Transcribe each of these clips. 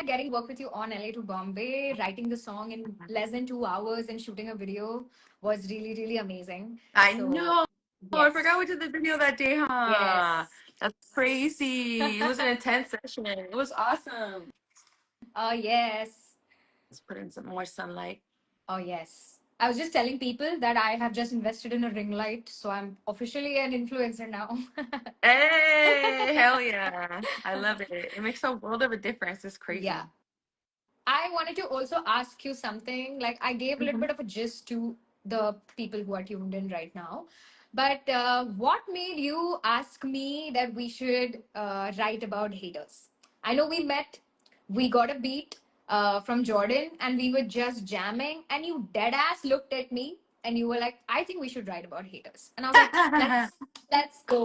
getting to work with you on LA to Bombay, writing the song in less than 2 hours and shooting a video was really, really amazing. I So, know. I forgot yes, we did the video that day, huh? yes. That's crazy. It was an intense session. It was awesome. Yes. Let's put in some more sunlight. Oh, yes. I was just telling people that I have just invested in a ring light, so I'm officially an influencer now. Hey, hell yeah. I love it. It makes a world of a difference. It's Yeah. crazy. I wanted to also ask you something. Like, I gave a little Mhm. bit of a gist to the people who are tuned in right now. But what made you ask me that we should write about haters? I know we met, we got a beat from Jordan, and we were just jamming, and you dead ass looked at me and you were like, I think we should write about haters. And I was like, let's go.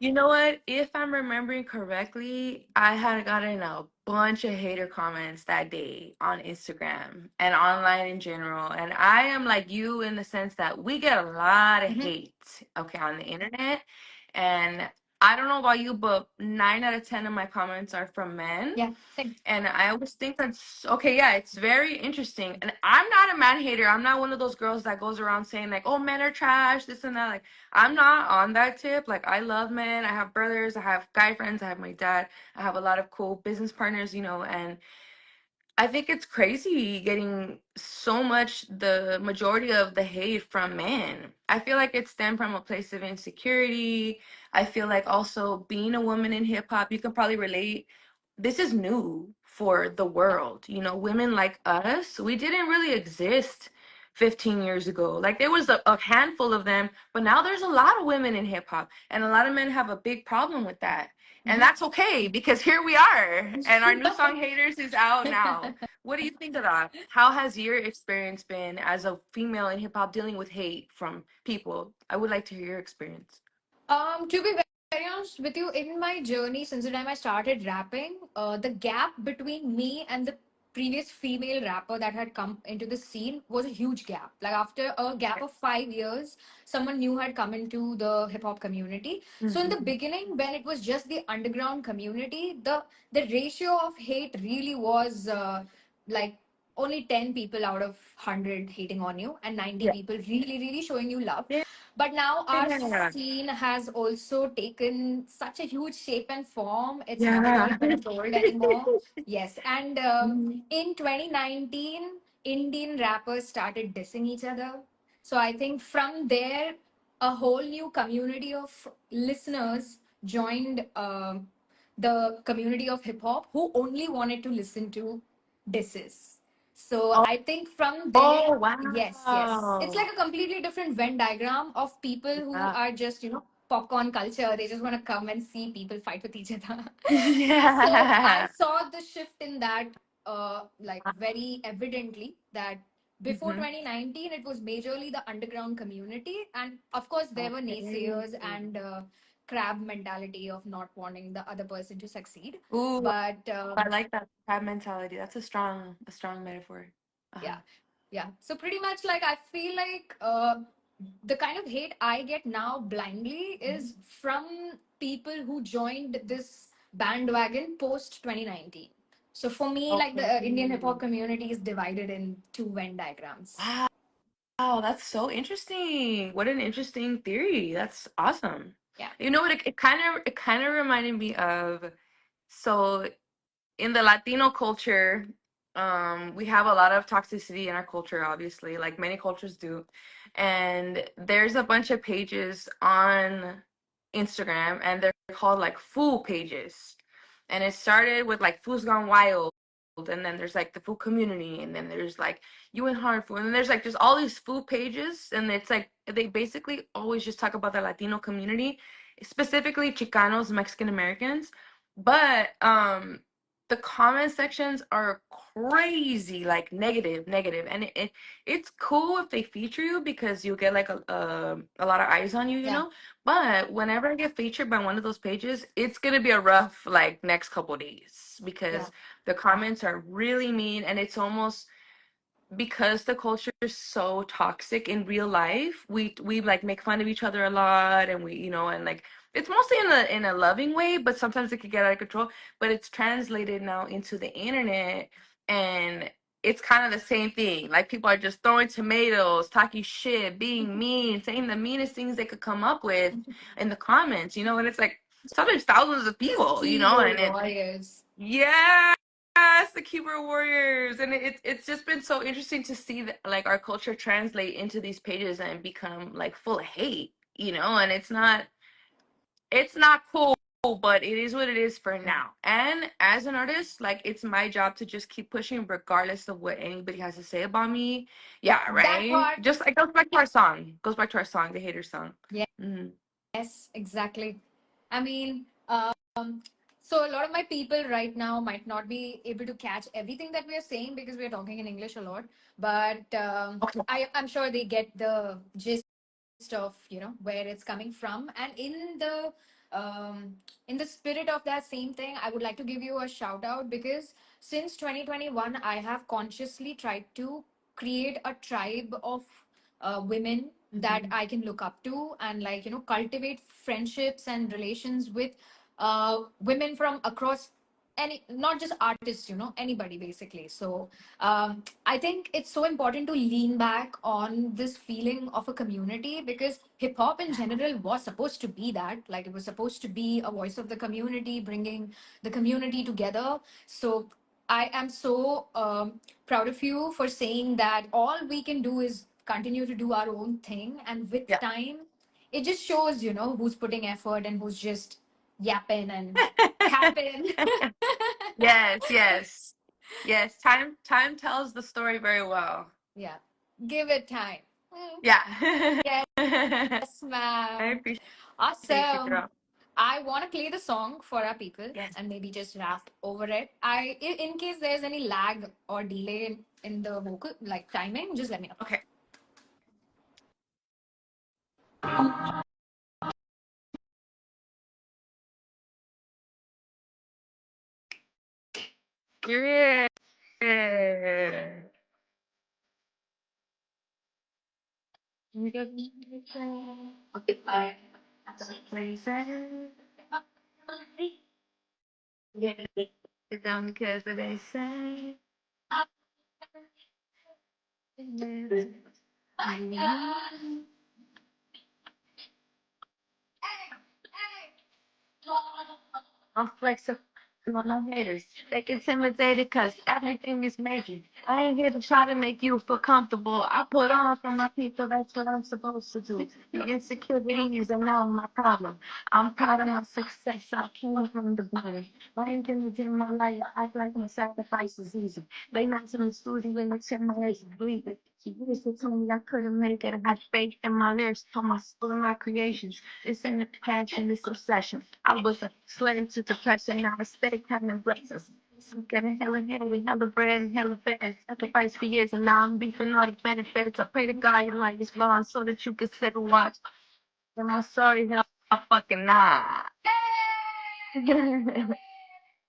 You know what? If I'm remembering correctly, I had gotten a bunch of hater comments that day on Instagram and online in general. And I am like you in the sense that we get a lot of Mhm. hate, okay, on the internet. And I don't know about you, but 9 out of 10 of my comments are from men. Yeah, same. And I always think that's okay. Yeah, it's very interesting. And I'm not a man hater. I'm not one of those girls that goes around saying, like, oh, men are trash, this and that. Like, I'm not on that tip. Like, I love men. I have brothers. I have guy friends. I have my dad. I have a lot of cool business partners, and I think it's crazy getting so much, the majority of the hate from men. I feel like it stemmed from a place of insecurity. I feel like also being a woman in hip hop, you can probably relate. This is new for the Yeah. world. Women like us, we didn't really exist 15 years ago. Like there was a handful of them, but now there's a lot of women in hip hop, and a lot of men have a big problem with that. And Mhm. that's okay because here we are, and our new song Haters is out now. What do you think of that? How has your experience been as a female in hip hop dealing with hate from people? I would like to hear your experience. To be very honest with you, in my journey since the time I started rapping, the gap between me and the previous female rapper that had come into the scene was a huge gap. Like after a gap of 5 years, someone new had come into the hip hop community. So in the Mhm. beginning, when it was just the underground community, the ratio of hate really was like only 10 people out of 100 hating on you and 90 Yeah. people really really showing you love. Yeah. But now our scene has also taken such a huge shape and form. It's never Yeah. really gonna hold anymore. Yes, and Mhm. in 2019, Indian rappers started dissing each other. So I think from there, a whole new community of listeners joined the community of hip hop who only wanted to listen to disses. So Oh, I think from there, oh yes, yes. It's like wow. a completely different Venn diagram of people who Yeah. are just, popcorn culture. They just want to come and see people fight with each other. So I Yeah. saw the shift in that, like very evidently that before Hmm. 2019, it was majorly the underground community. And of course, there were Okay. naysayers and crab mentality of not wanting the other person to succeed. Ooh, But I like that crab mentality. That's a strong metaphor. Uh-huh. yeah, yeah. So pretty much like I feel like the kind of hate I get now blindly is from people who joined this bandwagon post 2019. So for me, like the Okay. Indian hip hop community is divided in two Venn diagrams. Wow. Wow, that's so interesting. What an interesting theory. That's awesome. Yeah. You know what? It kind of reminded me of, so in the Latino culture, we have a lot of toxicity in our culture, obviously, like many cultures do. And there's a bunch of pages on Instagram, and they're called like fool pages. And it started with like Fools Gone Wild, and then there's like the food community, and then there's like you and harmful, and then there's like just all these food pages, and it's like they basically always just talk about the Latino community, specifically Chicanos, Mexican Americans. But the comment sections are crazy, like negative, negative, and it's cool if they feature you because you'll get like a lot of eyes on you, you Yeah. know. But whenever I get featured by one of those pages, it's gonna be a rough like next couple days Yeah. because the comments are really mean, and it's almost because the culture is so toxic in real life, we like make fun of each other a lot, and we, you know, and like it's mostly in a loving way, but sometimes it could get out of control. But it's translated now into the internet, and it's kind of the same thing. Like people are just throwing tomatoes, talking shit, being mean, saying the meanest things they could come up with in the comments, you know, and it's like sometimes thousands of Just people, you know, and keyboard it, warriors. yeah, the keyboard warriors, and it's just been so interesting to see that, like our culture translate into these pages and become like full of hate, you know, and it's not cool, but it is what it is for now. And as an artist, like it's my job to just keep pushing regardless of what anybody has to say about me. Yeah, That right. part, Just it goes back to our song. Goes back to our song, the hater song. Hmm. yes, exactly. I mean, so a lot of my people right now might not be able to catch everything that we are saying because we are talking in English a lot, but Okay. I'm sure they get the gist of, you know, where it's coming from. And um, in the spirit of that same thing, I would like to give you a shout out because since 2021, I have consciously tried to create a tribe of women that Hmm. I can look up to, and, like, you know, cultivate friendships and relations with women from across any, not just artists, you know, anybody basically. So I think it's so important to lean back on this feeling of a community because hip hop in general was supposed to be that. Like, it was supposed to be a voice of the community, bringing the community together. So I am so proud of you for saying that all we can do is continue to do our own thing. And with Yeah. time, it just shows, you know, who's putting effort and who's just yapping and capping. Yes, yes, yes. Time tells the story very well. Yeah. Give it time. Yeah. Yes, I ma'am. appreciate you, Awesome. girl. I want to play the song for our people Yes. and maybe just rap over it. In case there's any lag or delay in the vocal, like timing, just let me know. Okay. Yeah. Okay, bye. Yeah, it's down because they say. I'm flexible on my haters. They get intimidated because everything is major. I ain't here to try to make you feel comfortable. I put on for my people, that's what I'm supposed to do. The insecurities are now my problem. I'm proud of my success, I came from the bottom. I ain't gonna do my life, act like my sacrifice is easy. They not in the studio and it's in my ears bleeding. She used to tell me I couldn't make it. I had faith in my lyrics, told my soul and my creations. It's in the passion, it's obsession. I was a slave to depression, now I stay having blessings. I'm getting hella hella, hella bread and hella fat. Sacrifice for years and now I'm beefing all the benefits. I pray to God your life is long so that you can sit and watch. And I'm sorry, hell, I fucking not.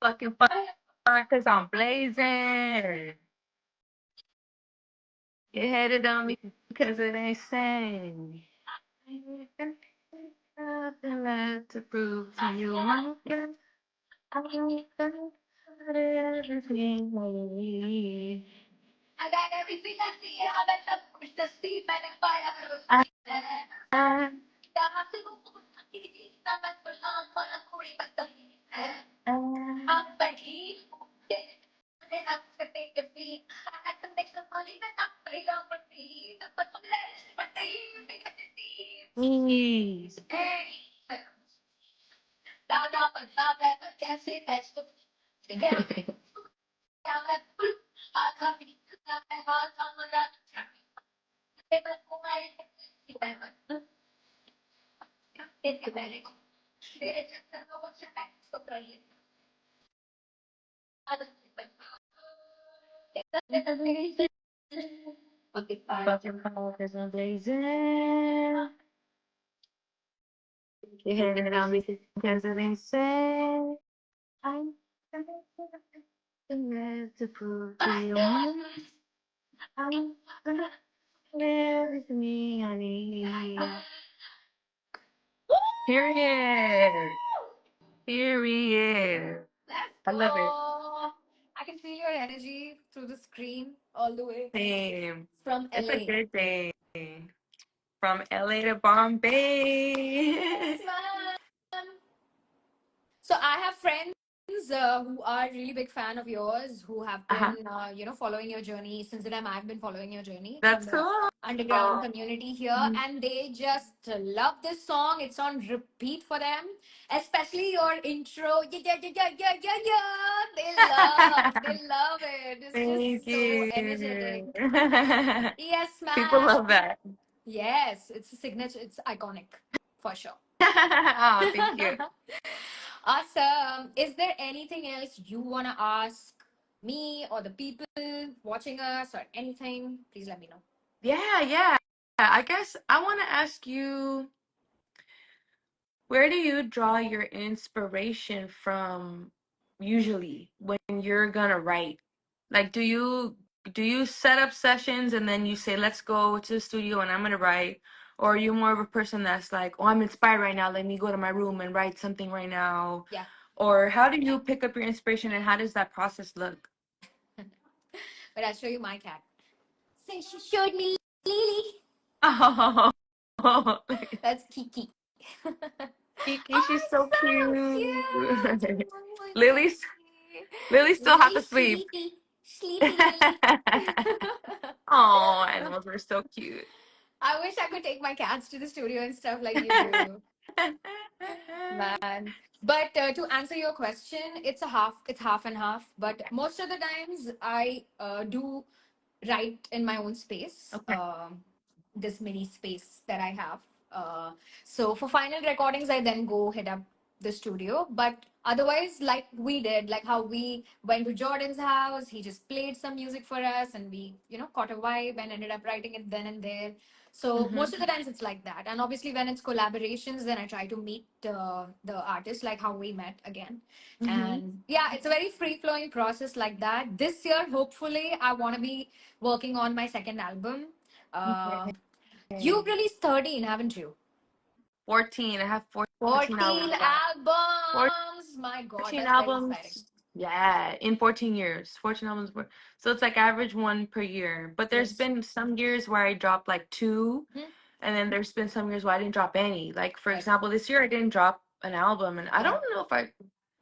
Fucking cause I'm blazing. You hated on me because it ain't sane. Nothing left to prove to you. I'm good. I'm good. Everything I need. I got everything I see. I bet the push the steam and the fire. I Please. Fucking focus on blazing. You hated it on me because it ain't said. I'm to prove to you. Live with me, honey. Period. Period. I love it. Oh, I can feel your energy through the screen all the way Same. from It's a LA. good day. From LA to Bombay. Yes, ma'am. So I have friends who are really big fan of yours, who have Uh-huh. been, following your journey since the time I've been following your journey from That's the cool. underground community here, Mhm. and they just love this song. It's on repeat for them, especially your intro. Yeah, yeah, yeah, yeah, yeah, yeah, yeah. They love it. It's Thank just so you. energetic. Yes, People love ma'am. that. Yes, it's a signature. It's iconic for sure. Oh, thank you. Awesome. Is there anything else you want to ask me or the people watching us or anything? Please let me know. Yeah. I guess I want to ask you, where do you draw your inspiration from usually when you're gonna write? Like, do you set up sessions and then you say, let's go to the studio and I'm gonna write? Or are you more of a person that's like, oh, I'm inspired right now, let me go to my room and write something right now? Yeah. Or how do you pick up your inspiration and how does that process look? But I'll show you my cat. Say she showed me Lily. Oh, That's Kiki. Kiki, Oh, she's so so cute. cute. Lily's Lily still have to Lily's sleep. sleepy. Sleepy Lily. Oh, animals are so cute. I wish I could take my cats to the studio and stuff like you do. Man. But to answer your question, it's half and half. But most of the times I do write in my own space, Okay. this mini space that I have. So for final recordings, I then go hit up the studio. But otherwise, like we did, like how we went to Jordan's house, he just played some music for us, and we, caught a vibe and ended up writing it then and there. So Mm-hmm. most of the times it's like that. And obviously, when it's collaborations, then I try to meet the artist, like how we met again. Mm-hmm. And yeah, it's a very free flowing process like that. This year, hopefully, I want to be working on my second album. Uh, you've Okay. released 13, haven't you? 14. I have 14 albums 14 out. albums. My God, 14 that's very exciting. albums. Yeah, in 14 years. 14 albums. So it's like average one per year. But there's Yes. been some years where I dropped like two, Hmm. and then there's been some years where I didn't drop any. Like for Right. example, this year I didn't drop an album, and I Yeah. don't know if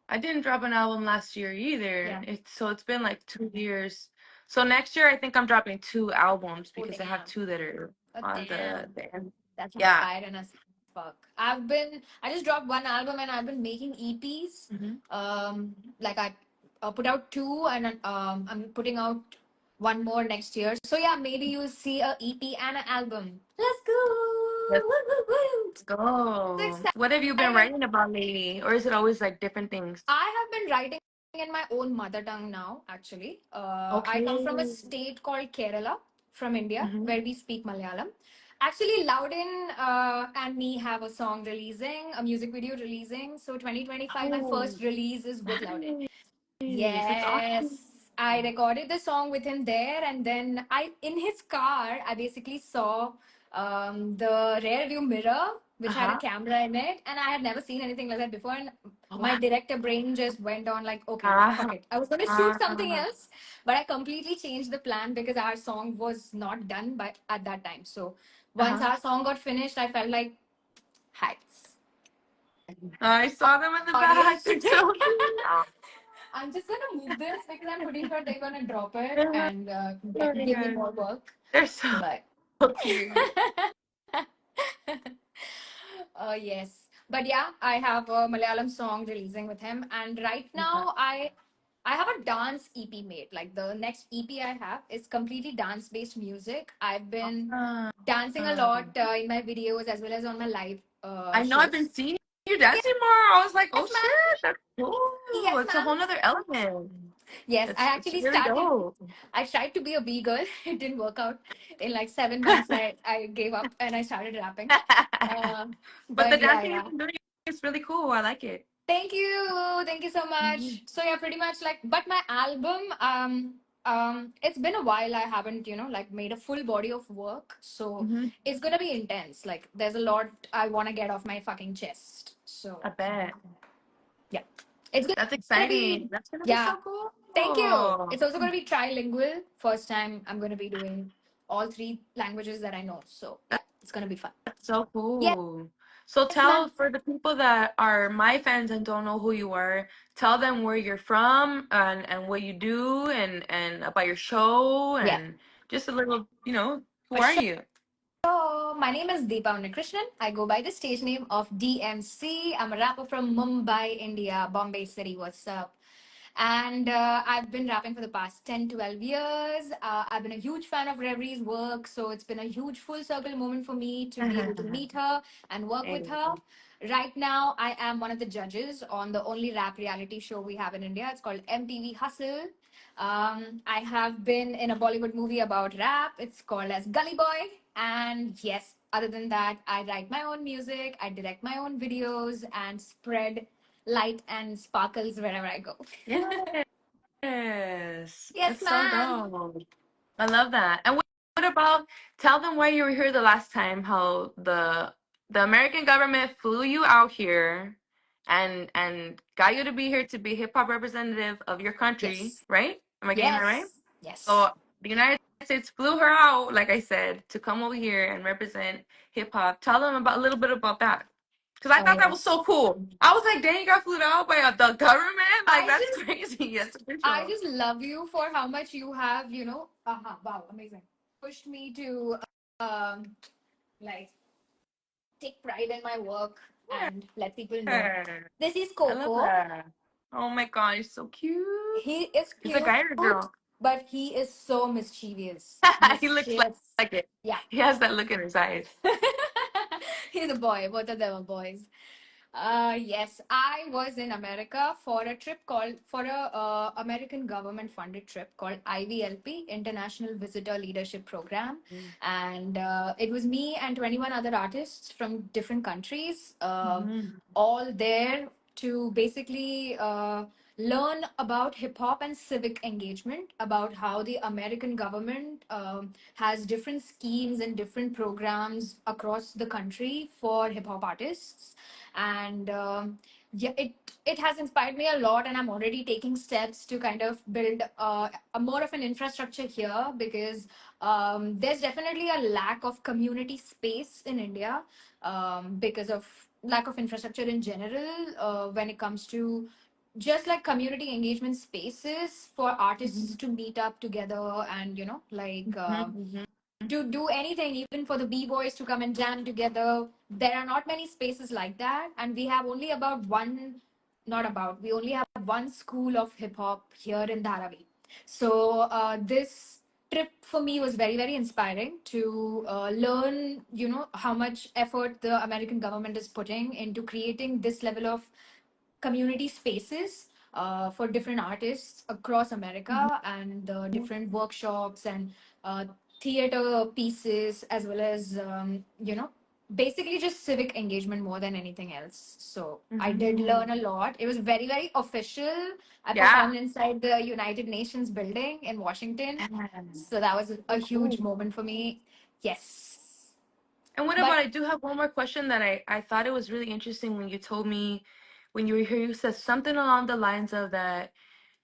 I didn't drop an album last year either. Yeah. It's been like 2 years. So next year I think I'm dropping two albums Oh, because I have damn. two that are Oh, on damn. the end. That's Yeah. inspiring as fuck. I just dropped one album and I've been making EPs. Hmm. Like I put out two and I'm putting out one more next year. So yeah, maybe you'll see a EP and an album. Let's go. Let's Woo, woo, woo. So go. What have you been excited. writing about lately? Or is it always like different things? I have been writing in my own mother tongue now, actually. I come from a Okay. state called Kerala from India, Mm-hmm. where we speak Malayalam. Actually, Loudon and me have a song releasing, a music video releasing. So 2025, my Oh, first release is with Loudon. nice. That's Yes, awesome. I recorded the song with him there, and then in his car, I basically saw the rear view mirror, which had a Uh-huh. camera in it, and I had never seen anything like that before. And Oh, my wow. director brain just went on like, okay, fuck Uh-huh. it. I was going to shoot something else, but I completely changed the plan because our song was not done by at that time. So once Uh-huh. our song got finished, I felt like heights. I saw them in the back. Audience They're should so take. cute. I'm just gonna move this because I'm pretty sure they're gonna drop it Oh and my give me God. more work. They're so But cute. yes, but yeah, I have a Malayalam song releasing with him, and right Uh-huh. now I have a dance EP made. Like the next EP I have is completely dance based music. I've been dancing a lot Awesome. in my videos as well as on my live I know I've been shows. seeing you dancing more. I was like, oh Yes, shit, ma'am. that's cool. Yes, It's a ma'am. whole nother element. Yes, I It's actually really started. dope. I tried to be a B girl. It didn't work out. In like 7 months, I gave up and I started rapping. But the But yeah, dancing you've yeah. been doing is really cool. I like it. Thank you. Thank you so Mhm. much. So yeah, pretty much like, but my album, It's been a while. I haven't, like made a full body of work. So Hmm. it's gonna be intense. Like there's a lot I wanna get off my fucking chest. I So bet. yeah. It's gonna That's be, exciting. That's gonna be yeah. so Thank you. cool. It's also gonna be trilingual. First time I'm gonna be doing all three languages that I know. So yeah, it's gonna be fun. That's so Yes, cool. So tell ma'am. for the people that are my fans and don't know who you are, tell them where you're from and what you do and about your show Yeah. and just a little, who For are sure. you? So, my name is Deepa Unnikrishnan. I go by the stage name of DMC. I'm a rapper from Mumbai, India, Bombay City. What's up? And I've been rapping for the past 10, 12 years. I've been a huge fan of Reveries' work, so it's been a huge full circle moment for me to be able to meet her and work with Hey. her. Right now, I am one of the judges on the only rap reality show we have in India. It's called MTV Hustle. I have been in a Bollywood movie about rap. It's called as Gully Boy. And yes, other than that, I write my own music, I direct my own videos, and spread light and sparkles wherever I go. Yes. Yes, That's so ma'am. dope. I love that. And what about tell them why you were here the last time, how the American government flew you out here and got you to be here to be hip hop representative of your country, Yes. right? Am I getting that right? Yes. Yes. So the United States flew her out, like I said, to come over here and represent hip hop. Tell them about a little bit about that. Because I Oh, thought that was yes. so cool. I was like, dang, you got flew out by the government? Like, I that's just crazy. That's I official. just love you for how much you have, wow, amazing. Pushed me to um like take pride in my work and let people know. Yeah. This is I love Coco. that. Oh my god, he's so cute. He is He's a cute, guy or a girl? but he is so mischievous. He looks like, Mischievous. like it. Yeah. He has that look in his eyes. He's a boy. Both of them are boys. Yes, I was in America for a trip called for a American government funded trip called IVLP, International Visitor Leadership Program, and it was me and 21 other artists from different countries, Mm-hmm. all there to basically learn about hip hop and civic engagement, about how the American government has different schemes and different programs across the country for hip hop artists. And yeah, it has inspired me a lot, and I'm already taking steps to kind of build a more of an infrastructure here, because there's definitely a lack of community space in India, because of lack of infrastructure in general, when it comes to just like community engagement spaces for artists to meet up together, and like Mm-hmm. to do anything, even for the b-boys to come and jam together. There are not many spaces like that, and we have only about one not about we only have one school of hip hop here in Dharavi. So this trip for me was very, very inspiring to learn, how much effort the American government is putting into creating this level of community spaces for different artists across America, and different workshops and uh, theater pieces, as well as, basically just civic engagement more than anything else. So I did Mm-hmm. learn a lot. It was very, very official. I Yeah. performed inside the United Nations building in Washington. So that was a So huge cool. moment for me. Yes. And what But about, I do have one more question that I thought it was really interesting when you told me when you were here, you said something along the lines of that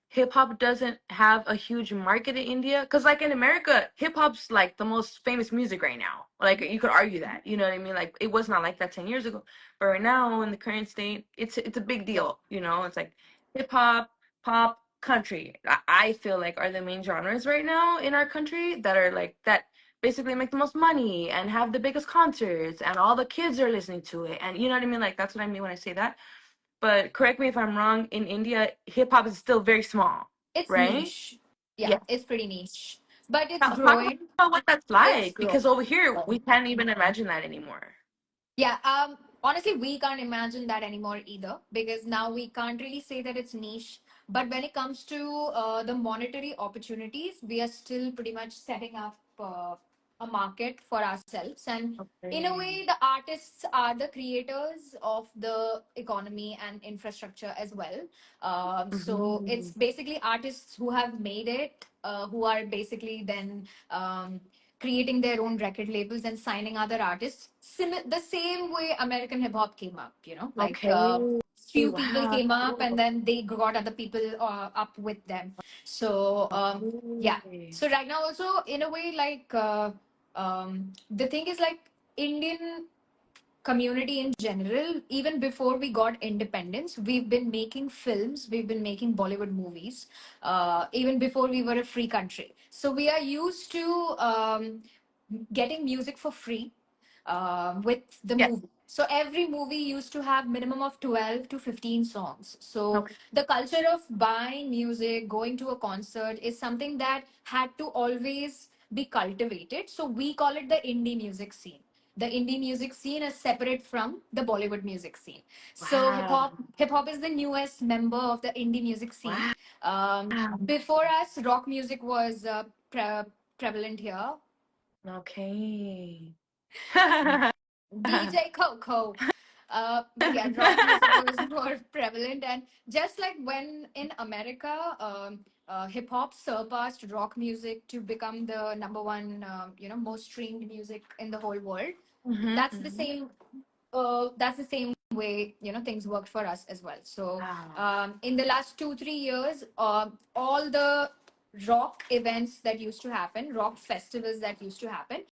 hip hop doesn't have a huge market in India. Because, like in America, hip hop's like the most famous music right now. Like, you could argue that, you know what I mean? Like, it was not like that 10 years ago. But right now, in the current state, it's a big yeah, deal, you know? It's like hip hop, pop, country. I feel like are the main genres right now in our country that are like that basically make the most money and have the biggest concerts and all the kids are listening to it. And you know what I mean? Like, that's what I mean when I say that. But correct me if I'm wrong, in India, hip hop is still very small, it's right? niche. Yeah, Yeah. it's pretty niche, but it's Talk growing. about what that's It's like, growing. because over here we can't even imagine that anymore. Yeah, honestly, we can't imagine that anymore either, because now we can't really say that it's niche. But when it comes to the monetary opportunities, we are still pretty much setting up a market for ourselves. And in a Okay. way, the artists are the creators of the economy and infrastructure as well. So it's Mm-hmm. basically artists who have made it who are basically then creating their own record labels and signing other artists. The same way American hip hop came up, like Okay. few people Wow. came up and then they got other people up with them. So yeah. Okay. So right now also in a way like the thing is like Indian community in general, even before we got independence, we've been making films, we've been making Bollywood movies, even before we were a free country. So we are used to getting music for free with the Yes. movie. So every movie used to have minimum of 12 to 15 songs. So Okay. the culture of buying music, going to a concert is something that had to always be cultivated. So we call it the indie music scene. The indie music scene is separate from the Bollywood music scene. So Wow. hip hop is the newest member of the indie music scene. Wow. Before us, rock music was prevalent here. Okay. DJ Coco. But yeah, rock music was more prevalent. And just like when in America, hip hop surpassed rock music to become the number one, most streamed music in the whole world. Mhm, That's the mhm. same. That's the same way things worked for us as well. So Wow. in the last 2 3 years, all the rock events that used to happen, rock festivals that used to happen,